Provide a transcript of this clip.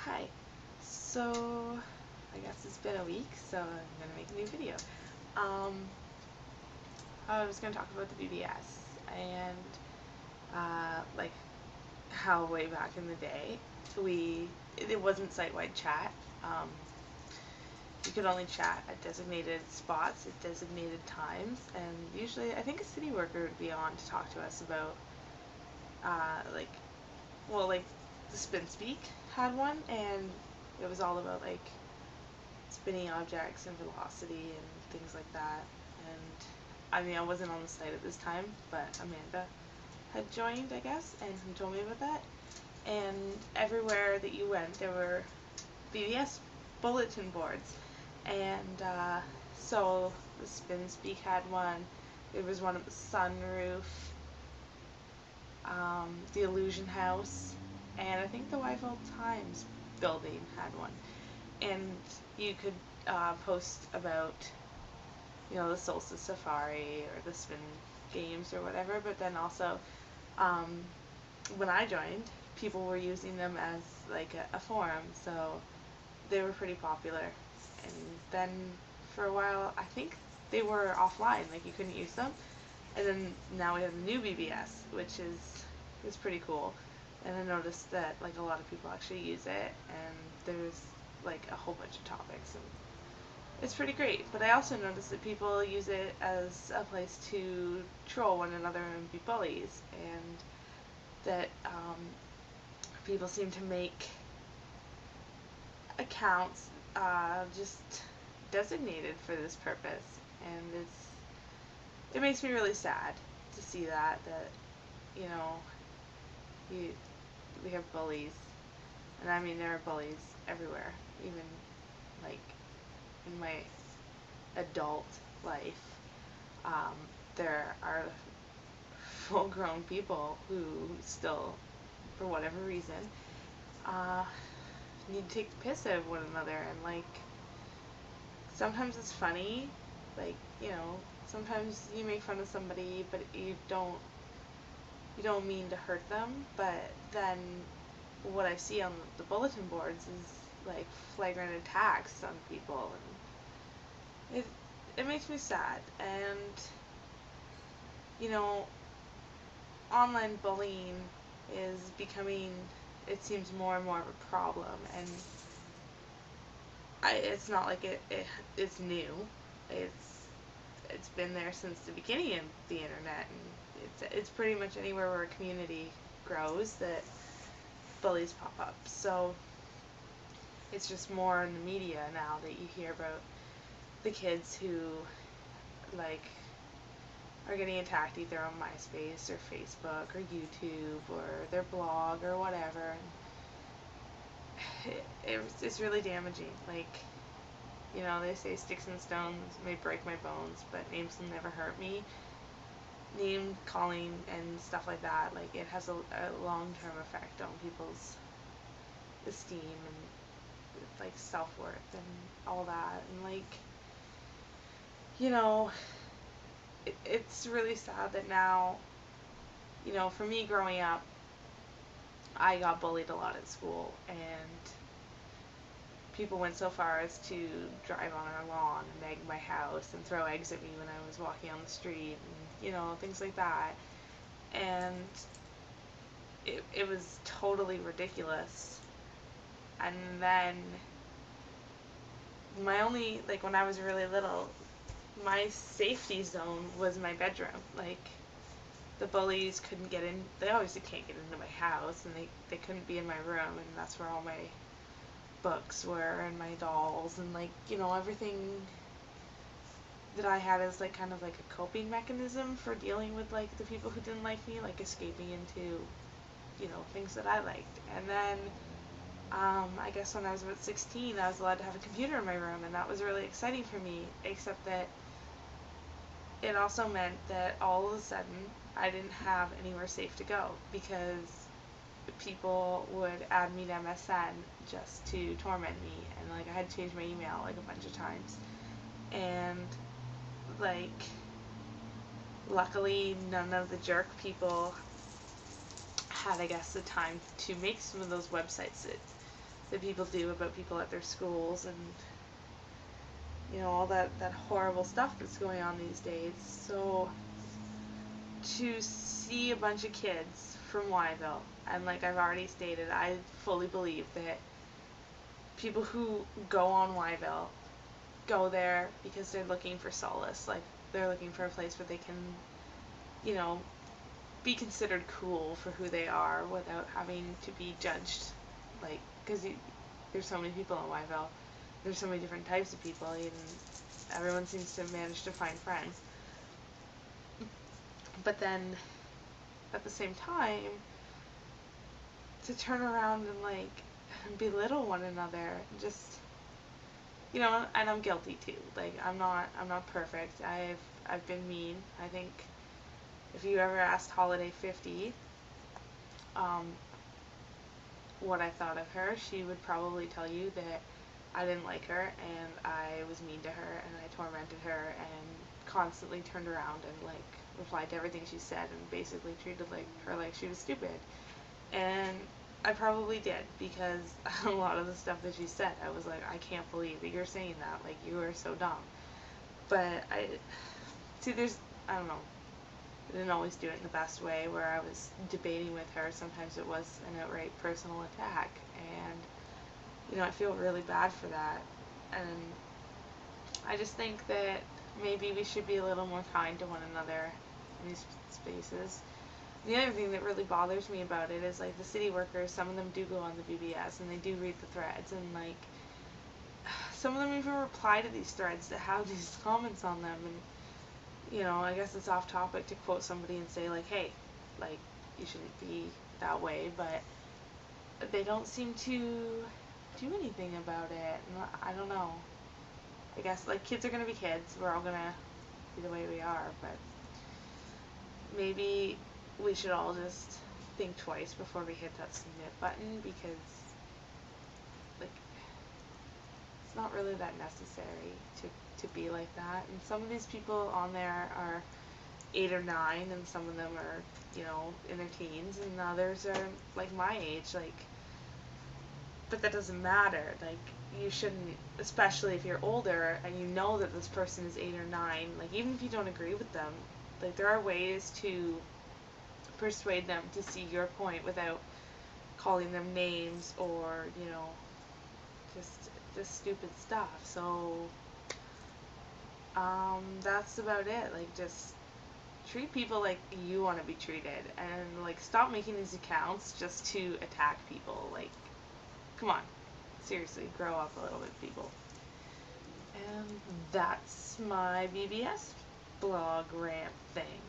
Hi. So, I guess it's been a week, so I'm gonna make a new video. Um, I was gonna talk about the BBS and like how way back in the day it wasn't site-wide chat. You could only chat at designated spots at designated times, and usually I think a city worker would be on to talk to us about like the Spin Speak had one, and it was all about like spinning objects and velocity and things like that. And I mean, I wasn't on the site at this time, but Amanda had joined, I guess, and he told me about that. And everywhere that you went, there were BBS bulletin boards. And so the Spin Speak had one. There was one at the Sunroof, the Illusion House, and I think the Wyville Times building had one. And you could post about, the Solstice Safari or the Spin Games or whatever, but then also, when I joined, people were using them as like a forum, so they were pretty popular. And then for a while, I think they were offline, like you couldn't use them. And then now we have the new BBS, which is pretty cool. And I noticed that like a lot of people actually use it, and there's like a whole bunch of topics, and it's pretty great. But I also noticed that people use it as a place to troll one another and be bullies, and that people seem to make accounts just designated for this purpose, and it makes me really sad to see that you know you we have bullies, and I mean there are bullies everywhere, even like in my adult life. There are full-grown people who still, for whatever reason, need to take the piss out of one another, and like sometimes it's funny, like sometimes you make fun of somebody, but you don't mean to hurt them. But then what I see on the bulletin boards is like flagrant attacks on people, and it makes me sad. And online bullying is becoming, it seems, more and more of a problem, and it's not like it's new. It's been there since the beginning of the internet, and it's pretty much anywhere where a community grows that bullies pop up. So it's just more in the media now that you hear about the kids who like are getting attacked either on MySpace or Facebook or YouTube or their blog or whatever. It's really damaging. Like, they say sticks and stones may break my bones, but names will never hurt me. Name calling and stuff like that, like, it has a long-term effect on people's esteem and like self-worth and all that. And like, it's really sad that now, for me growing up, I got bullied a lot at school, and people went so far as to drive on our lawn and egg my house and throw eggs at me when I was walking on the street, and things like that. And it was totally ridiculous. And then when I was really little, my safety zone was my bedroom. Like, the bullies couldn't get in. They obviously can't get into my house, and they couldn't be in my room, and that's where all my books were and my dolls and like everything that I had as like kind of like a coping mechanism for dealing with like the people who didn't like me, like escaping into things that I liked. And then I guess when I was about 16, I was allowed to have a computer in my room, and that was really exciting for me, except that it also meant that all of a sudden I didn't have anywhere safe to go, because people would add me to MSN just to torment me, and like I had to change my email like a bunch of times. And like, luckily none of the jerk people had, I guess, the time to make some of those websites that that people do about people at their schools, and all that horrible stuff that's going on these days. So to see a bunch of kids from Wyville, and like I've already stated, I fully believe that people who go on Wyville go there because they're looking for solace. Like, they're looking for a place where they can, be considered cool for who they are without having to be judged. Like, because there's so many people in Wyville. There's so many different types of people, and everyone seems to manage to find friends. But then, at the same time, to turn around and, like, belittle one another, just, and I'm guilty too. Like, I'm not perfect. I've been mean. I think if you ever asked Holiday 50 what I thought of her, she would probably tell you that I didn't like her, and I was mean to her, and I tormented her, and constantly turned around and, like, replied to everything she said, and basically treated her like she was stupid. And I probably did, because a lot of the stuff that she said, I was like, I can't believe that you're saying that, like, you are so dumb. But I don't know, I didn't always do it in the best way, where I was debating with her. Sometimes it was an outright personal attack, and, I feel really bad for that. And I just think that maybe we should be a little more kind to one another in these spaces. The other thing that really bothers me about it is, like, the city workers, some of them do go on the BBS, and they do read the threads, and, like, some of them even reply to these threads that have these comments on them, and, I guess it's off topic to quote somebody and say, like, hey, like, you shouldn't be that way, but they don't seem to do anything about it, and I don't know. I guess, like, kids are gonna be kids, we're all gonna be the way we are, but maybe we should all just think twice before we hit that submit button, because, like, it's not really that necessary to be like that. And some of these people on there are 8 or 9, and some of them are, in their teens, and others are, like, my age, like, but that doesn't matter. Like, you shouldn't, especially if you're older and you know that this person is 8 or 9, like, even if you don't agree with them, like, there are ways to persuade them to see your point without calling them names or, just stupid stuff. So, that's about it. Like, just treat people like you want to be treated, and, like, stop making these accounts just to attack people. Like, come on, seriously, grow up a little bit, people. And that's my BBS blog rant thing.